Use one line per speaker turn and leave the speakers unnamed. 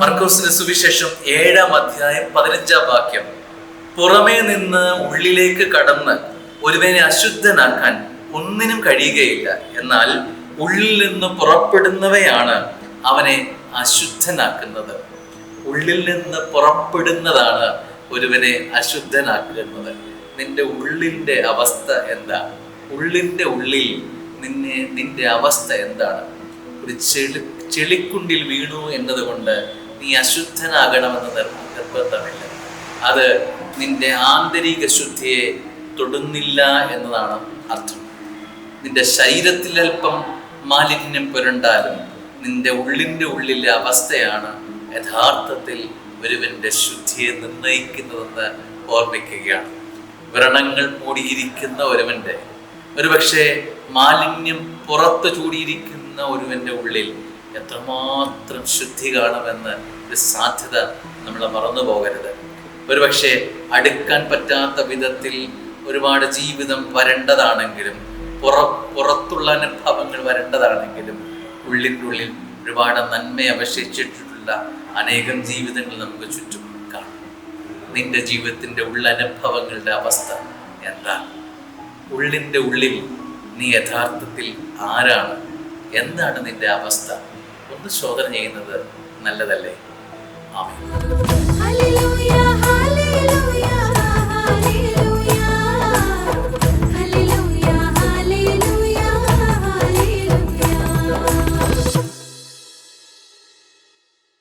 മർക്കോസിന്റെ സുവിശേഷം 7-ാം അധ്യായം 15-ാം വാക്യം. പുറമേ നിന്ന് ഉള്ളിലേക്ക് കടന്ന് ഒരുവനെ അശുദ്ധനാക്കാൻ ഒന്നിനും കഴിയുകയില്ല. എന്നാൽ ഉള്ളിൽ നിന്ന് പുറപ്പെടുന്നവയാണ് അവനെ അശുദ്ധനാക്കുന്നത്. ഉള്ളിൽ നിന്ന് പുറപ്പെടുന്നതാണ് ഒരുവനെ അശുദ്ധനാക്കുന്നത്. നിന്റെ ഉള്ളിൻ്റെ അവസ്ഥ എന്താണ്? ഉള്ളിൻ്റെ ഉള്ളിൽ നിന്റെ അവസ്ഥ എന്താണ്? ഒരു ചെളിക്കുണ്ടിൽ വീണു എന്നതുകൊണ്ട് നീ അശുദ്ധനാകണമെന്ന് നിർബന്ധമില്ല. അത് നിന്റെ ആന്തരിക ശുദ്ധിയെ തൊടുന്നില്ല എന്നതാണ് അർത്ഥം. നിന്റെ ശരീരത്തിൽ അല്പം മാലിന്യം പുരണ്ടാലും നിന്റെ ഉള്ളിൻ്റെ ഉള്ളിലെ അവസ്ഥയാണ് യഥാർത്ഥത്തിൽ ഒരുവന്റെ ശുദ്ധിയെ നിർണയിക്കുന്നതെന്ന് ഓർമ്മിക്കുകയാണ്. വ്രണങ്ങൾ മൂടിയിരിക്കുന്ന ഒരുവന്റെ, ഒരുപക്ഷെ മാലിന്യം പുറത്ത് ചൂടിയിരിക്കുന്ന ഒരുവന്റെ ഉള്ളിൽ എത്രമാത്രം ശുദ്ധി കാണുമെന്ന് ഒരു സാധ്യത നമ്മൾ മറന്നു പോകരുത്. ഒരുപക്ഷെ അടുക്കാൻ പറ്റാത്ത വിധത്തിൽ ഒരുപാട് ജീവിതം വരേണ്ടതാണെങ്കിലും, പുറത്തുള്ള അനുഭവങ്ങൾ വരേണ്ടതാണെങ്കിലും, ഉള്ളിൻ്റെ ഉള്ളിൽ ഒരുപാട് നന്മ അവശേഷിച്ചിട്ടുള്ള അനേകം ജീവിതങ്ങൾ നമുക്ക് ചുറ്റും കാണും. നിന്റെ ജീവിതത്തിൻ്റെ ഉള്ളനുഭവങ്ങളുടെ അവസ്ഥ എന്താണ്? ഉള്ളിൻ്റെ ഉള്ളിൽ നീ യഥാർത്ഥത്തിൽ ആരാണ്? എന്താണ് നിന്റെ അവസ്ഥ? ഒന്ന് ശോധന ചെയ്യുന്നത് നല്ലതല്ലേ? ആമേൻ.